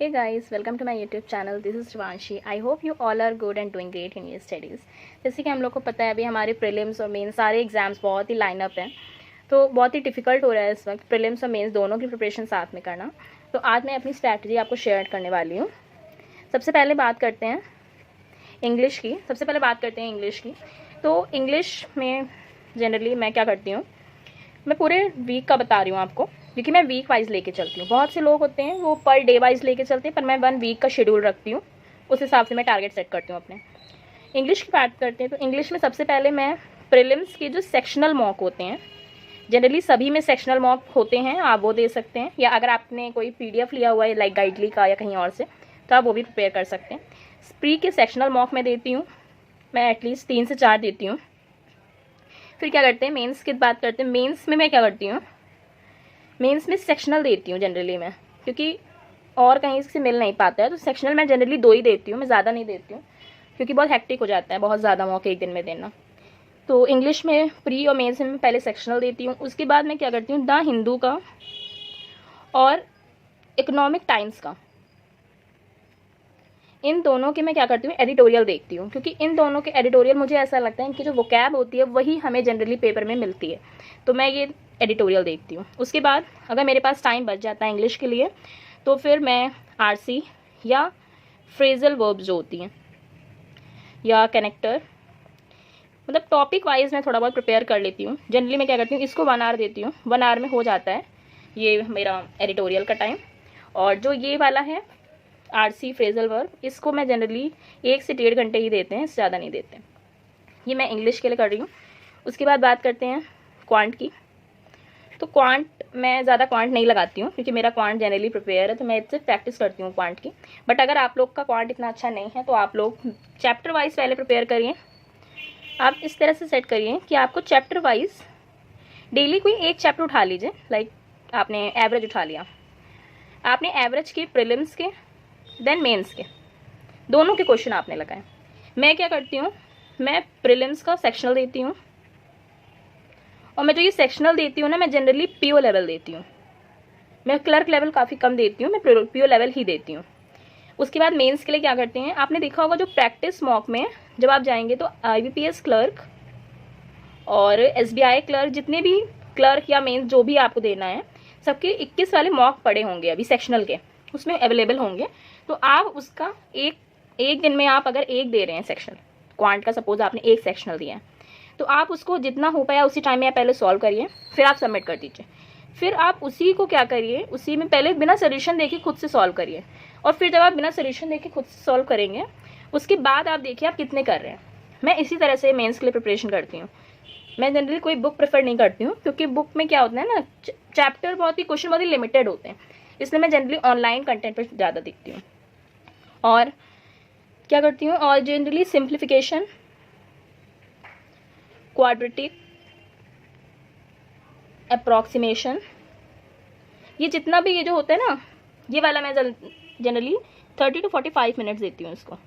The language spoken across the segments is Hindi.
Hey guys, welcome to my YouTube channel. This is Shivanshi. I hope you all are good and doing great in your studies. जैसे कि हम लोग को पता है अभी हमारे प्रीलिम्स और मेंस सारे एग्जाम्स बहुत ही लाइनअप हैं, तो बहुत ही डिफ़िकल्ट हो रहा है इस वक्त प्रीलिम्स और मेंस दोनों की प्रिपरेशन साथ में करना। तो आज मैं अपनी स्ट्रैटेजी आपको शेयर करने वाली हूँ। सबसे पहले बात करते हैं इंग्लिश की। तो इंग्लिश में जनरली मैं क्या करती हूँ, मैं पूरे वीक का बता रही हूँ आपको, क्योंकि मैं वीक वाइज लेके चलती हूँ। बहुत से लोग होते हैं वो पर डे वाइज लेके चलते हैं, पर मैं 1 वीक का शेड्यूल रखती हूँ, उस हिसाब से मैं टारगेट सेट करती हूँ अपने। इंग्लिश की बात करते हैं तो इंग्लिश में सबसे पहले मैं प्रीलिम्स के जो सेक्शनल मॉक होते हैं, जनरली सभी में सेक्शनल मॉक होते हैं, आप वो दे सकते हैं, या अगर आपने कोई PDF लिया हुआ है लाइक गाइडली का या कहीं और से, तो आप वो भी प्रिपेयर कर सकते हैं। प्री के सेक्शनल मॉक में देती हूँ मैं एटलीस्ट 3 से 4 देती हूँ। फिर क्या करते हैं, मेंस की बात करते हैं। मेंस में मैं क्या करती हूँ, मेंस में सेक्शनल देती हूँ जनरली मैं, क्योंकि और कहीं से मिल नहीं पाता है, तो सेक्शनल मैं जनरली 2 ही देती हूँ, मैं ज़्यादा नहीं देती हूँ, क्योंकि बहुत हेक्टिक हो जाता है बहुत ज़्यादा मॉक एक दिन में देना। तो इंग्लिश में प्री और मेंस में मैं पहले सेक्शनल देती हूँ। उसके बाद मैं क्या करती हूँ, द हिंदू का और इकोनॉमिक टाइम्स का, इन दोनों के मैं क्या करती हूँ, एडिटोरियल देखती हूँ, क्योंकि इन दोनों के एडिटोरियल मुझे ऐसा लगता है इनकी जो वोकैब होती है वही हमें जनरली पेपर में मिलती है, तो मैं ये एडिटोरियल देखती हूँ। उसके बाद अगर मेरे पास टाइम बच जाता है इंग्लिश के लिए, तो फिर मैं RC या फ्रेजल वर्ब्स जो होती हैं या कनेक्टर, मतलब टॉपिक वाइज मैं थोड़ा बहुत प्रिपेयर कर लेती हूँ। जनरली मैं क्या करती हूँ, इसको 1 आवर देती हूँ, 1 आवर में हो जाता है ये मेरा एडिटोरियल का टाइम। और जो ये वाला है RC फ्रेजल वर्ब, इसको मैं जनरली 1 से 1.5 घंटे ही देते हैं, इससे ज़्यादा नहीं देते। ये मैं इंग्लिश के लिए कर रही हूँ। उसके बाद बात करते हैं क्वांट की। तो क्वांट मैं ज़्यादा क्वांट नहीं लगाती हूँ, क्योंकि मेरा क्वांट जनरली प्रिपेयर है, तो मैं इससे प्रैक्टिस करती हूँ क्वांट की। बट अगर आप लोग का क्वांट इतना अच्छा नहीं है तो आप लोग चैप्टर वाइज पहले प्रिपेयर करिए। आप इस तरह से सेट करिए कि आपको चैप्टर वाइज डेली कोई एक चैप्टर उठा लीजिए। लाइक आपने एवरेज उठा लिया, आपने एवरेज के, प्रीलिम्स के, देन मेंस के, दोनों के क्वेश्चन आपने लगाए। मैं क्या करती हूँ, मैं प्रीलिम्स का सेक्शनल देती हूँ, और मैं जो ये सेक्शनल देती हूँ ना, मैं जनरली PO लेवल देती हूँ। मैं क्लर्क लेवल काफ़ी कम देती हूँ, मैं PO लेवल ही देती हूँ। उसके बाद मेंस के लिए क्या करते हैं, आपने देखा होगा जो प्रैक्टिस मॉक में जब आप जाएंगे तो IBPS क्लर्क और SBI क्लर्क, जितने भी क्लर्क या मेंस जो भी आपको देना है, सबके 21 वाले मॉक पड़े होंगे अभी सेक्शनल के, उसमें अवेलेबल होंगे। तो आप उसका एक दिन में आप अगर एक दे रहे हैं सेक्शनल क्वांट का, सपोज आपने एक सेक्शनल दिया है, तो आप उसको जितना हो पाया उसी टाइम में आप पहले सॉल्व करिए, फिर आप सबमिट कर दीजिए। फिर आप उसी को क्या करिए, उसी में पहले बिना सोल्यूशन देखे खुद से सॉल्व करिए, और फिर जब आप बिना सोल्यूशन देखे खुद से सॉल्व करेंगे, उसके बाद आप देखिए आप कितने कर रहे हैं। मैं इसी तरह से मेंस के लिए प्रिपरेशन करती हूँ। मैं जनरली कोई बुक प्रेफर नहीं करती हूँ, क्योंकि बुक में क्या होता है ना, चैप्टर बहुत ही, क्वेश्चन बहुत ही लिमिटेड होते हैं, इसलिए मैं जनरली ऑनलाइन कंटेंट पर ज़्यादा देखती हूँ। और क्या करती हूँ, और जनरली सिंप्लीफिकेशन, क्वाड्रेटिक, अप्रॉक्सीमेशन, ये जितना भी ये जो होता है ना, ये वाला मैं जनरली 30 to 45 मिनट्स देती हूँ इसको,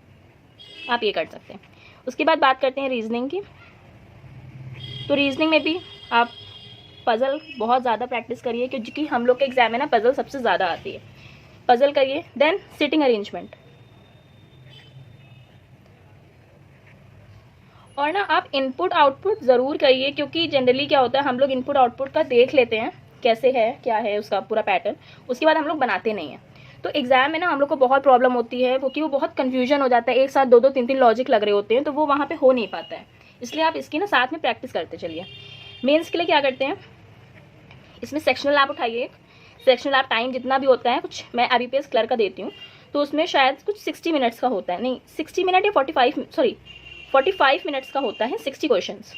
आप ये कर सकते हैं। उसके बाद बात करते हैं रीजनिंग की। तो रीजनिंग में भी आप पज़ल बहुत ज़्यादा प्रैक्टिस करिए, क्योंकि हम लोग के एग्जाम में ना पज़ल सबसे ज़्यादा आती है। पज़ल करिए, देन सिटिंग अरेंजमेंट, और ना आप इनपुट आउटपुट ज़रूर करिए, क्योंकि जनरली क्या होता है, हम लोग इनपुट आउटपुट का देख लेते हैं कैसे है, क्या है उसका पूरा पैटर्न, उसके बाद हम लोग बनाते नहीं हैं। तो एग्जाम में ना हम लोग को बहुत प्रॉब्लम होती है, क्योंकि वो बहुत कन्फ्यूजन हो जाता है, एक साथ 2-2 3-3 लॉजिक लग रहे होते हैं, तो वो वहाँ पे हो नहीं पाता है। इसलिए आप इसकी ना साथ में प्रैक्टिस करते चलिए। मेंस के लिए क्या करते हैं, इसमें सेक्शनल आप उठाइए, सेक्शनल आप टाइम जितना भी होता है, कुछ मैं IBPS क्लर्क का देती हूँ, तो उसमें शायद कुछ 60 मिनट्स का होता है, नहीं 60 मिनट या 45 मिनट्स का होता है, 60 क्वेश्चंस,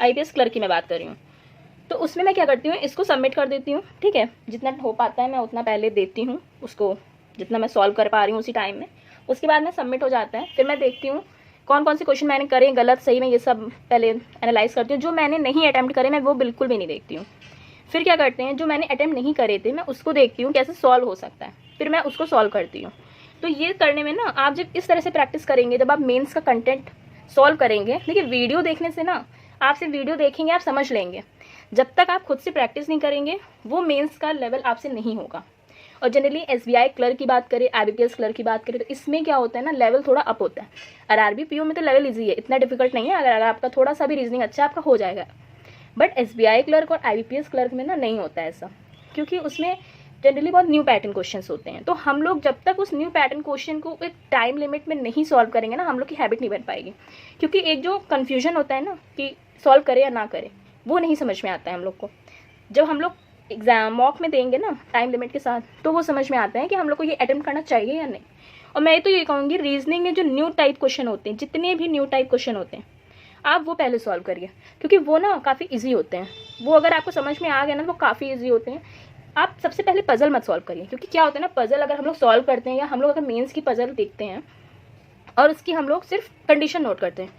IBPS क्लर्क की मैं बात कर रही हूँ। तो उसमें मैं क्या करती हूँ, इसको सबमिट कर देती हूँ, ठीक है, जितना हो पाता है मैं उतना पहले देती हूँ उसको, जितना मैं सॉल्व कर पा रही हूँ उसी टाइम में। उसके बाद में सबमिट हो जाता है, फिर मैं देखती हूँ कौन कौन से क्वेश्चन मैंने करे गलत सही, में ये सब पहले एनालाइज करती हूँ। जो मैंने नहीं अटैम्प्ट करे मैं वो बिल्कुल भी नहीं देखती हूँ। फिर क्या करते हैं, जो मैंने अटैम्प्ट नहीं करे थे मैं उसको देखती हूँ कैसे सॉल्व हो सकता है, फिर मैं उसको सॉल्व करती हूँ। तो ये करने में ना आप जब इस तरह से प्रैक्टिस करेंगे, जब आप मेंस का कंटेंट सॉल्व करेंगे, देखिए वीडियो देखने से ना, आप सिर्फ वीडियो देखेंगे आप समझ लेंगे, जब तक आप खुद से प्रैक्टिस नहीं करेंगे वो मेंस का लेवल आपसे नहीं होगा। और जनरली SBI क्लर्क की बात करें, IBPS क्लर्क की बात करें, तो इसमें क्या होता है ना, लेवल थोड़ा अप होता है। RRB PO में तो लेवल ईजी है, इतना डिफिकल्ट नहीं है, अगर आपका थोड़ा सा भी रीजनिंग अच्छा आपका हो जाएगा। बट SBI क्लर्क और IBPS क्लर्क में ना नहीं होता है ऐसा, क्योंकि उसमें जनरली बहुत न्यू पैटर्न क्वेश्चंस होते हैं। तो हम लोग जब तक उस न्यू पैटर्न क्वेश्चन को एक टाइम लिमिट में नहीं सॉल्व करेंगे ना, हम लोग की हैबिट नहीं बन पाएगी। क्योंकि एक जो कन्फ्यूजन होता है ना कि सॉल्व करें या ना करें, वो नहीं समझ में आता है हम लोग को। जब हम लोग एग्जाम मॉक में देंगे ना टाइम लिमिट के साथ, तो वो समझ में आता है कि हम लोग को ये अटेम्प्ट करना चाहिए या नहीं। और मैं तो ये कहूँगी, रीजनिंग में जो न्यू टाइप क्वेश्चन होते हैं, जितने भी न्यू टाइप क्वेश्चन होते हैं, आप वो पहले सॉल्व करिए, क्योंकि वो ना काफ़ी ईजी होते हैं। वो अगर आपको समझ में आ गया ना, वो काफ़ी ईजी होते हैं। आप सबसे पहले पजल मत सॉल्व करिए, क्योंकि क्या होता है ना, पजल अगर हम लोग सॉल्व करते हैं या हम लोग अगर मेंस की पजल देखते हैं और उसकी हम लोग सिर्फ कंडीशन नोट करते हैं,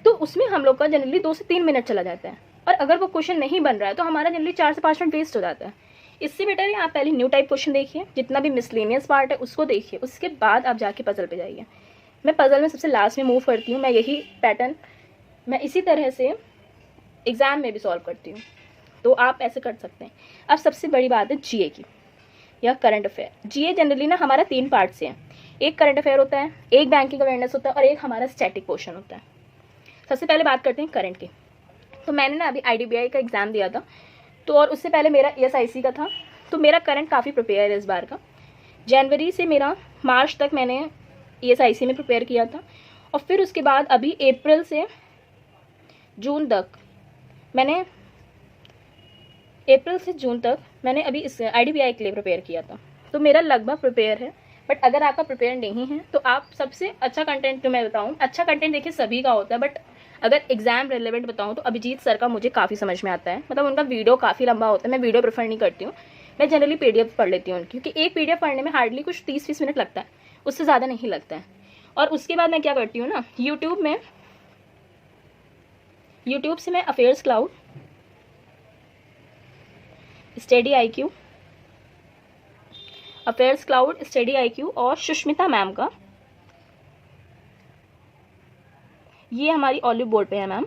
तो उसमें हम लोग का जनरली 2 से 3 मिनट चला जाता है। और अगर वो क्वेश्चन नहीं बन रहा है तो हमारा जनरली 4 से 5 मिनट वेस्ट हो जाता है। इससे बेटर है आप पहले न्यू टाइप क्वेश्चन देखिए, जितना भी मिसलेनियस पार्ट है उसको देखिए, उसके बाद आप जाके पजल पे जाइए। मैं पजल में सबसे लास्ट में मूव करती हूँ। मैं यही पैटर्न मैं इसी तरह से एग्ज़ाम में भी सॉल्व करती हूँ, तो आप ऐसे कर सकते हैं। अब सबसे बड़ी बात है GA की या करंट अफेयर। GA जनरली ना हमारा 3 पार्ट से है। एक करंट अफेयर होता है, एक बैंकिंग अवेयरनेस होता है और एक हमारा स्टैटिक पोर्शन होता है। सबसे पहले बात करते हैं करंट की। तो मैंने ना अभी IDBI का एग्ज़ाम दिया था, तो और उससे पहले मेरा ESIC का था। तो मेरा करंट काफ़ी प्रिपेयर है इस बार का। जनवरी से मेरा मार्च तक मैंने ESIC में प्रिपेयर किया था, और फिर उसके बाद अभी अप्रैल से जून तक मैंने अभी इस IDBI के लिए प्रिपेयर किया था। तो मेरा लगभग प्रिपेयर है। बट अगर आपका प्रिपेयर नहीं है तो आप सबसे अच्छा कंटेंट जो मैं बताऊँ, अच्छा कंटेंट देखिए सभी का होता है, बट अगर एग्जाम रिलेवेंट बताऊँ तो अभिजीत सर का मुझे काफ़ी समझ में आता है। मतलब उनका वीडियो काफ़ी लंबा होता है, मैं वीडियो प्रेफर नहीं करती हूँ, मैं जनरली PDF पढ़ लेती हूँ उनकी, क्योंकि एक PDF पढ़ने में हार्डली कुछ 30-20 मिनट लगता है, उससे ज़्यादा नहीं लगता है। और उसके बाद मैं क्या करती हूँ ना, यूट्यूब से मैं अफेयर्स क्लाउड, स्टडी IQ और सुष्मिता मैम का, ये हमारी ऑलिव बोर्ड पे है मैम,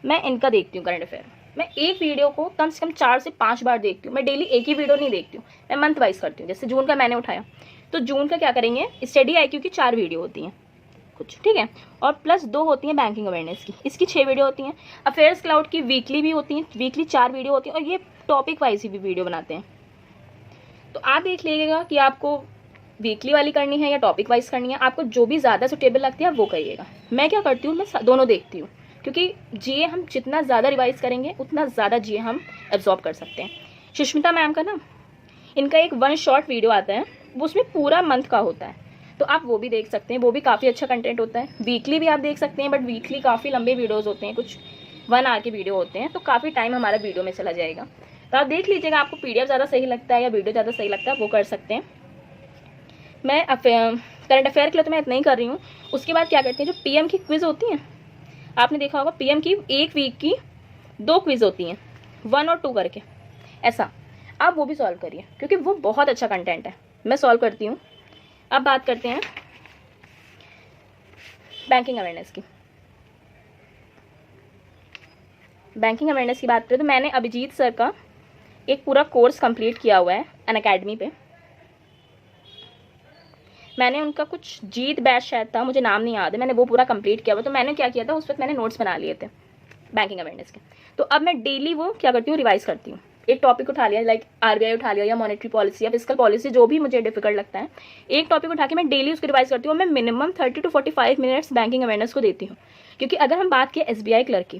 मैं इनका देखती हूँ करंट अफेयर। मैं एक वीडियो को कम से कम 4 से 5 बार देखती हूँ। मैं डेली एक ही वीडियो नहीं देखती हूँ, मैं मंथ वाइज करती हूँ। जैसे जून का मैंने उठाया, तो जून का क्या करेंगे, स्टडी IQ की 4 वीडियो होती हैं कुछ, ठीक है, और प्लस 2 होती हैं बैंकिंग अवेयरनेस की, इसकी 6 वीडियो होती हैं। अफेयर्स क्लाउड की वीकली भी होती हैं, वीकली 4 वीडियो होती हैं, और ये टॉपिक वाइज ही भी वीडियो बनाते हैं। तो आप देख लीजिएगा कि आपको वीकली वाली करनी है या टॉपिक वाइज करनी है, आपको जो भी ज़्यादा सुटेबल लगती है वो करिएगा। मैं क्या करती हूँ, मैं दोनों देखती हूँ, क्योंकि GA हम जितना ज़्यादा रिवाइज करेंगे उतना ज़्यादा GA हम एब्जॉर्ब कर सकते हैं। सुष्मिता मैम का ना, इनका एक 1 शॉर्ट वीडियो आता है, वो उसमें पूरा मंथ का होता है, तो आप वो भी देख सकते हैं, वो भी काफ़ी अच्छा कंटेंट होता है। वीकली भी आप देख सकते हैं, बट वीकली काफ़ी लंबे वीडियोज़ होते हैं, कुछ 1 आवर के वीडियो होते हैं, तो काफ़ी टाइम हमारा वीडियो में चला जाएगा। तो आप देख लीजिएगा आपको PDF ज़्यादा सही लगता है या वीडियो ज़्यादा सही लगता है, वो कर सकते हैं। मैं करंट अफेयर के लिए तो मैं इतना ही कर रही हूँ। उसके बाद क्या करते हैं, जो PM की क्विज़ होती हैं, आपने देखा होगा PM की एक वीक की 2 क्विज़ होती हैं, 1 और 2 करके, ऐसा आप वो भी सॉल्व करिए, क्योंकि वो बहुत अच्छा कंटेंट है, मैं सॉल्व करती हूँ। अब बात करते हैं बैंकिंग अवेयरनेस की। बैंकिंग अवेयरनेस की बात करें तो मैंने अभिजीत सर का एक पूरा कोर्स कंप्लीट किया हुआ है अनअकैडमी पे। मैंने उनका कुछ जीत बैच शायद था, मुझे नाम नहीं याद है, मैंने वो पूरा कंप्लीट किया हुआ। तो मैंने क्या किया था, उस वक्त मैंने नोट्स बना लिए थे बैंकिंग अवेयरनेस के। तो अब मैं डेली वो क्या करती हूँ, रिवाइज करती हूँ। एक टॉपिक उठा लिया, लाइक RBI उठा लिया, या मॉनेटरी पॉलिसी या फिजिकल पॉलिसी, जो भी मुझे डिफिकल्ट लगता है, एक टॉपिक उठा के मैं डेली उसको रिवाइज करती हूँ। और मैं minimum 30 to 45 minutes banking awareness को देती हूँ। क्योंकि अगर हम बात करें SBI क्लर्क की,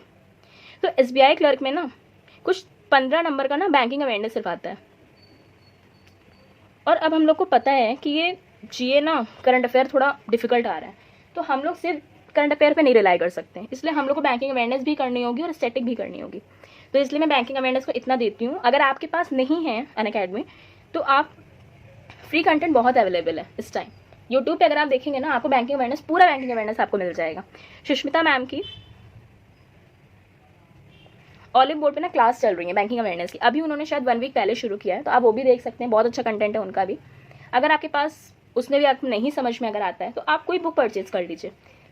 तो SBI क्लर्क में ना कुछ 15 नंबर का ना बैंकिंग अवेयरनेस सिर्फ आता है। और अब हम लोग को पता है कि ये GA ना करंट अफेयर थोड़ा डिफिकल्ट आ रहा है, तो हम लोग सिर्फ करंट अफेयर पे नहीं रिलाई कर सकते हैं, इसलिए हम लोग को बैंकिंग अवेयरनेस भी करनी होगी और स्टैटिक भी करनी होगी। तो इसलिए मैं बैंकिंग अवेयरनेस को इतना देती हूँ। अगर आपके पास नहीं है अनअकैडमी, तो आप फ्री कंटेंट बहुत अवेलेबल है इस टाइम यूट्यूब पे। अगर आप देखेंगे ना, आपको बैंकिंग अवेयरनेस, पूरा बैंकिंग अवेयरनेस आपको मिल जाएगा। सुष्मिता मैम की ऑलिव बोर्ड पे ना क्लास चल रही है बैंकिंग अवेयरनेस की, अभी उन्होंने शायद 1 वीक पहले शुरू किया है, तो आप वो भी देख सकते हैं, बहुत अच्छा कंटेंट है उनका भी। अगर आपके पास उसने भी आपको नहीं समझ में अगर आता है, तो आप कोई बुक परचेज कर लीजिए,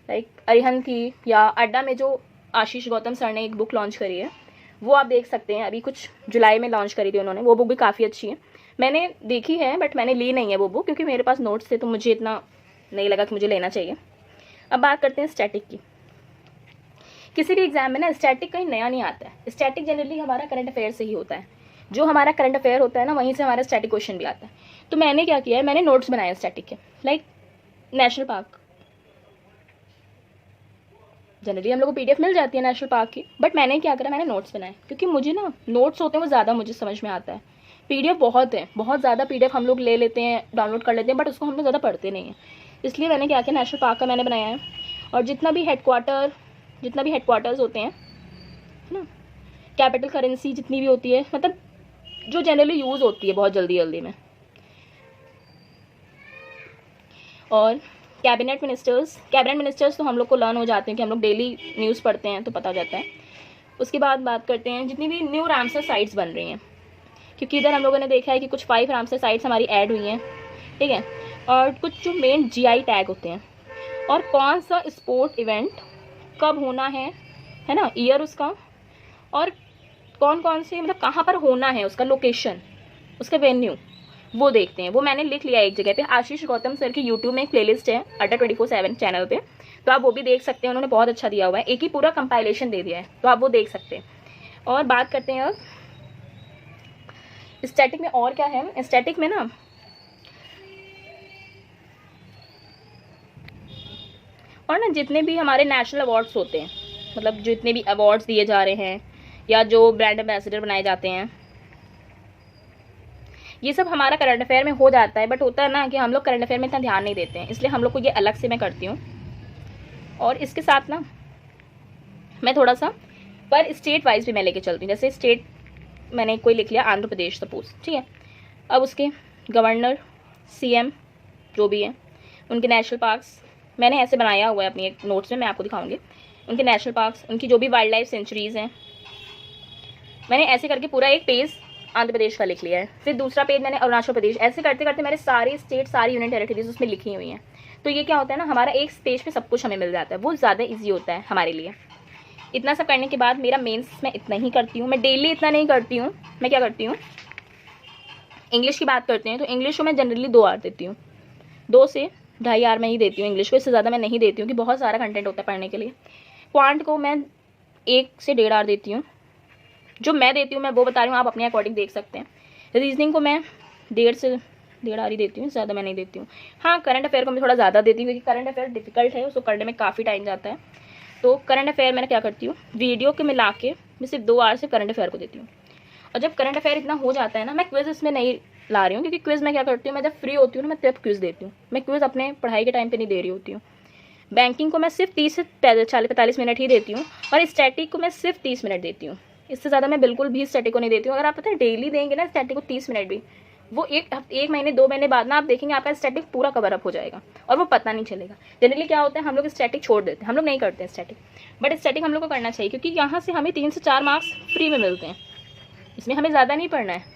लाइक अरिहंत की, या अड्डा में जो आशीष गौतम सर ने एक बुक लॉन्च करी है, वो आप देख सकते हैं। अभी कुछ जुलाई में लॉन्च करी थी उन्होंने, वो बुक भी काफ़ी अच्छी है। मैंने देखी है बट मैंने ली नहीं है वो बुक, क्योंकि मेरे पास नोट्स थे तो मुझे इतना नहीं लगा कि मुझे लेना चाहिए। अब बात करते हैं स्टैटिक की। किसी भी एग्जाम में ना स्टैटिक कहीं नया नहीं आता है। स्टैटिक जनरली हमारा करंट अफेयर से ही होता है। जो हमारा करंट अफेयर होता है ना, वहीं से हमारा स्टैटिक क्वेश्चन भी आता है। तो मैंने क्या किया है, मैंने नोट्स बनाए स्टैटिक के। लाइक नेशनल पार्क, जनरली हम लोग को पीडीएफ मिल जाती है नेशनल पार्क की, बट मैंने क्या करा, मैंने नोट्स बनाए, क्योंकि मुझे ना नोट्स होते हैं वो ज़्यादा मुझे समझ में आता है। पीडीएफ बहुत है, बहुत ज़्यादा पीडीएफ हम लोग ले लेते हैं, डाउनलोड कर लेते हैं, बट उसको हम लोग ज़्यादा पढ़ते नहीं हैं। इसलिए मैंने क्या किया, नेशनल पार्क का मैंने बनाया है। और जितना भी हेडक्वार्टर्स होते हैं, है ना, कैपिटल करेंसी जितनी भी होती है, मतलब जो जनरली यूज़ होती है बहुत जल्दी में, और कैबिनेट मिनिस्टर्स तो हम लोग को लर्न हो जाते हैं कि हम लोग डेली न्यूज़ पढ़ते हैं तो पता हो जाता है। उसके बाद बात करते हैं जितनी भी न्यू रामसर साइट्स बन रही हैं, क्योंकि इधर हम लोगों ने देखा है कि कुछ 5 रामसर साइट्स हमारी ऐड हुई हैं, ठीक है। और कुछ जो मेन जीआई टैग होते हैं, और कौन सा स्पोर्ट इवेंट कब होना है ना, ईयर उसका, और कौन से मतलब कहाँ पर होना है, उसका लोकेशन, उसका वेन्यू, वो देखते हैं। वो मैंने लिख लिया एक जगह पे। आशीष गौतम सर की यूट्यूब में एक प्लेलिस्ट है अड्डा 24/7 चैनल पे, तो आप वो भी देख सकते हैं। उन्होंने बहुत अच्छा दिया हुआ है, एक ही पूरा कंपाइलेशन दे दिया है, तो आप वो देख सकते हैं। और बात करते हैं अब स्टैटिक में और क्या है। स्टैटिक में ना और ना जितने भी हमारे नेशनल अवार्ड्स होते हैं, मतलब जितने भी अवार्ड्स दिए जा रहे हैं या जो ब्रांड एम्बेसडर बनाए जाते हैं, ये सब हमारा करंट अफेयर में हो जाता है। बट होता है ना कि हम लोग करंट अफेयर में इतना ध्यान नहीं देते हैं, इसलिए हम लोग को ये अलग से मैं करती हूँ। और इसके साथ ना मैं थोड़ा सा पर स्टेट वाइज भी मैं लेके चलती हूँ। जैसे स्टेट मैंने कोई लिख लिया, आंध्र प्रदेश सपोज, ठीक है। अब उसके गवर्नर, सीएम जो भी है, उनके नेशनल पार्क्स मैंने ऐसे बनाया हुआ है अपनी एक नोट्स में, मैं आपको दिखाऊंगी। उनके नेशनल पार्क्स, उनकी जो भी वाइल्ड लाइफ सेंचुरीज़ हैं, मैंने ऐसे करके पूरा एक पेज आंध्र प्रदेश का लिख लिया है। फिर दूसरा पेज मैंने अरुणाचल प्रदेश, ऐसे करते करते मेरे सारे स्टेट, सारी यूनियन टेरिटरीज उसमें लिखी हुई हैं। तो ये क्या होता है ना, हमारा एक पेज पे सब कुछ हमें मिल जाता है, वो ज़्यादा ईजी होता है हमारे लिए। इतना सब करने के बाद मेरा मेंस मैं इतना ही करती हूँ, मैं डेली इतना नहीं करती हूँ। मैं क्या करती हूँ, इंग्लिश की बात करते हैं तो इंग्लिश को मैं जनरली 2 आवर देती हूँ, 2 से 2.5 आवर में ही देती हूँ इंग्लिश को, इससे ज़्यादा मैं नहीं देती हूँ कि बहुत सारा कंटेंट होता है पढ़ने के लिए। क्वांट को मैं 1 से 1.5 आवर देती हूँ, जो मैं देती हूँ मैं वो बता रही हूँ, आप अपने अकॉर्डिंग देख सकते हैं। रीजनिंग को मैं 1.5 से 1.5 आवर ही देती हूँ, ज़्यादा मैं नहीं देती हूँ। हाँ, करंट अफेयर को मैं थोड़ा ज़्यादा देती हूँ, क्योंकि करंट अफेयर डिफिकल्ट है, उसको करने में काफ़ी टाइम जाता है। तो करंट अफेयर मैंने क्या करती हूँ, वीडियो के मिला के मैं सिर्फ 2 आवर से करंट अफेयर को देती हूँ। और जब करंट अफेयर इतना हो जाता है ना, मैं क्विज इसमें नहीं ला रही हूँ, क्योंकि क्विज मैं क्या करती हूँ, मैं जब फ्री होती हूँ ना, मैं तब क्विज देती हूँ। मैं क्विज अपने पढ़ाई के टाइम पे नहीं दे रही होती हूँ। बैंकिंग को मैं सिर्फ 30 से 45 मिनट ही देती हूँ, और स्टैटिक को मैं सिर्फ 30 मिनट देती हूँ। इससे ज़्यादा मैं बिल्कुल भी स्टैटिक को नहीं देती हूँ। अगर आप पता है डेली देंगे ना स्टैटिक को 30 मिनट भी, वो 1 महीने 2 महीने बाद ना आप देखेंगे आपका स्टैटिक पूरा कवर अप हो जाएगा, और वो पता नहीं चलेगा। जनरली क्या होता है, हम लोग स्टैटिक छोड़ देते हैं, हम लोग नहीं करते हैं स्टैटिक, बट स्टैटिक हम लोग को करना चाहिए, क्योंकि यहाँ से हमें 3 से 4 मार्क्स फ्री में मिलते हैं। इसमें हमें ज़्यादा नहीं पढ़ना है।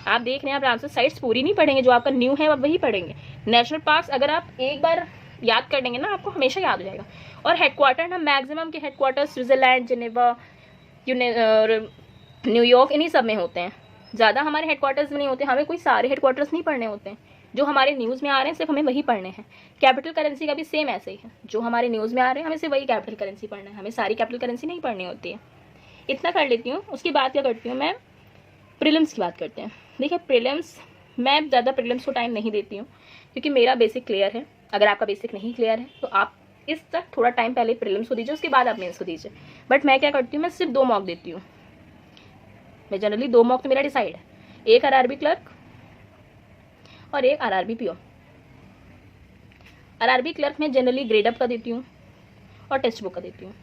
आप देख रहे हैं, आप आराम से साइट्स पूरी नहीं पढ़ेंगे, जो आपका न्यू है आप वही पढ़ेंगे। नेशनल पार्क्स अगर आप एक बार याद कर लेंगे ना, आपको हमेशा याद हो जाएगा। और हेडक्वार्टर ना, मैक्सिमम के हेडक्वार्टर स्विट्जरलैंड, जिनेवा, न्यूयॉर्क, इन्हीं सब में होते हैं। ज़्यादा हमारे हेडक्वार्टर्स में नहीं होते, हमें कोई सारे हेडक्वार्टर्स नहीं पढ़ने होते हैं। जो हमारे न्यूज़ में आ रहे हैं सिर्फ हमें वही पढ़ने हैं। कैपिटल करेंसी का भी सेम ऐसे ही है, जो हमारे न्यूज़ में आ रहे हैं हमें सिर्फ वही कैपिटल करेंसी पढ़ना है, हमें सारी कैपिटल करेंसी नहीं पढ़नी होती है। इतना कर लेती हूँ। उसके बाद क्या करती हूँ, मैं प्रीलिम्स की बात करते हैं। देखिए प्रीलिम्स, मैं ज़्यादा प्रीलिम्स को टाइम नहीं देती हूँ, क्योंकि मेरा बेसिक क्लियर है। अगर आपका बेसिक नहीं क्लियर है तो आप इस तक थोड़ा टाइम पहले प्रीलिम्स को दीजिए, उसके बाद आप मेंस को दीजिए। बट मैं क्या करती हूँ, मैं सिर्फ 2 मॉक देती हूँ। मैं जनरली 2 मॉक तो मेरा डिसाइड है, एक आरआरबी क्लर्क और एक आरआरबी पीओ। आरआरबी क्लर्क में जनरली ग्रेड अप का देती हूँ और टेक्स्ट बुक का देती हूँ,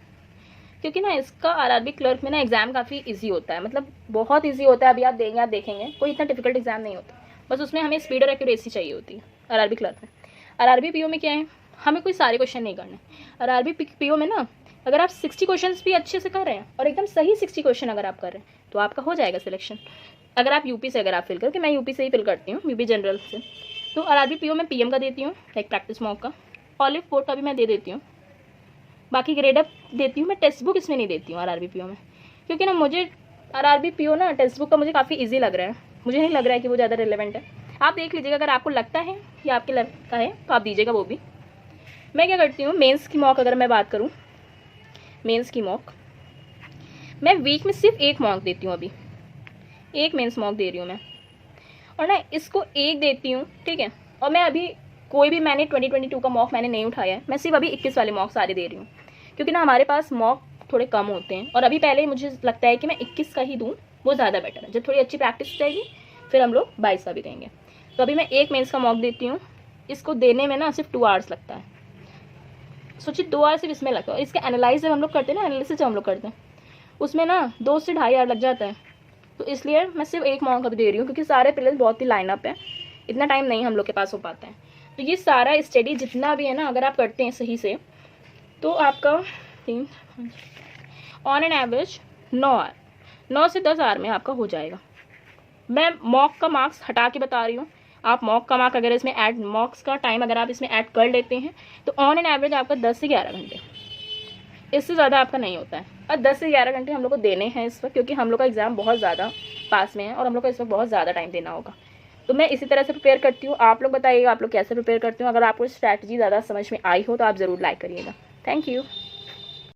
क्योंकि ना इसका आरआरबी क्लर्क में ना एग्ज़ाम काफ़ी इजी होता है, मतलब बहुत इजी होता है। अभी आप देंगे, आप देखेंगे कोई इतना डिफिकल्ट एग्जाम नहीं होता, बस उसमें हमें स्पीड और एक्यूरेसी चाहिए होती है आरआरबी क्लर्क में। आरआरबी पीओ में क्या है, हमें कोई सारे क्वेश्चन नहीं करने। आरआरबी पीओ में ना अगर आप 60 क्वेश्चन भी अच्छे से कर रहे हैं और एकदम सही 60 क्वेश्चन अगर आप कर रहे हैं तो आपका हो जाएगा सिलेक्शन। अगर आप यूपी से अगर आप फिल करो, कि मैं यूपी से ही फिल करती हूँ, यूपी जनरल से, तो आरआरबी पीओ में पीएम का देती हूँ, लाइक प्रैक्टिस मॉक का, ऑलिव बोर्ड का भी मैं दे देती हूँ। बाकी ग्रेड अप देती हूँ मैं, टेक्स्ट बुक इसमें नहीं देती हूँ आरआरबी पीओ में, क्योंकि ना मुझे आरआरबी पीओ ना टेक्स्ट बुक का मुझे काफ़ी ईजी लग रहा है। मुझे नहीं लग रहा है कि वो ज़्यादा रिलेवेंट है। आप देख लीजिएगा, अगर आपको लगता है या आपके लगता है तो आप दीजिएगा वो भी। मैं क्या करती हूँ, मेंस की मॉक अगर मैं बात करूँ, मेंस की मॉक मैं वीक में सिर्फ एक मॉक देती हूँ। अभी एक मेंस मॉक दे रही हूँ मैं, और ना इसको एक देती हूँ, ठीक है। और मैं अभी कोई भी मैंने 2022 का मॉक मैंने नहीं उठाया है, मैं सिर्फ अभी 21 वाले मॉक सारे दे रही हूँ, क्योंकि ना हमारे पास मॉक थोड़े कम होते हैं। और अभी पहले मुझे लगता है कि मैं 21 का ही दूँ, वो ज़्यादा बेटर है। जब थोड़ी अच्छी प्रैक्टिस जाएगी फिर हम लोग 22 का भी देंगे। तो अभी मैं एक मेंस का मॉक देती हूँ। इसको देने में ना सिर्फ 2 आवर्स लगता है। सोचिए 2 आवर्स सिर्फ इसमें लगता है। इसका एनालाइज जब हम लोग करते हैं ना, एनालिसिस जब हम लोग करते हैं उसमें ना 2 से 2.5 आवर लग जाता है। तो इसलिए मैं सिर्फ एक मॉक अभी दे रही हूँ, क्योंकि सारे प्लेयर्स बहुत ही लाइनअप है, इतना टाइम नहीं हम लोग के पास हो पाता है। तो ये सारा स्टडी जितना भी है ना, अगर आप करते हैं सही से तो आपका 3 ऑन एन एवरेज 9 से 10 आवर में आपका हो जाएगा। मैं मॉक का मार्क्स हटा के बता रही हूँ। आप मॉक का मार्क अगर इसमें ऐड, मॉक्स का टाइम अगर आप इसमें ऐड कर लेते हैं तो ऑन एन एवरेज आपका 10 से 11 घंटे, इससे ज़्यादा आपका नहीं होता है। और 10 से 11 घंटे हम लोग को देने हैं इस वक्त, क्योंकि हम लोग का एग्ज़ाम बहुत ज़्यादा पास में है और हम लोग को इस वक्त बहुत ज़्यादा टाइम देना होगा। तो मैं इसी तरह से प्रिपेयर करती हूँ। आप लोग बताइएगा आप लोग कैसे प्रिपेयर करते हो। अगर आपको स्ट्रैटेजी ज़्यादा समझ में आई हो तो आप ज़रूर लाइक करिएगा। Thank you.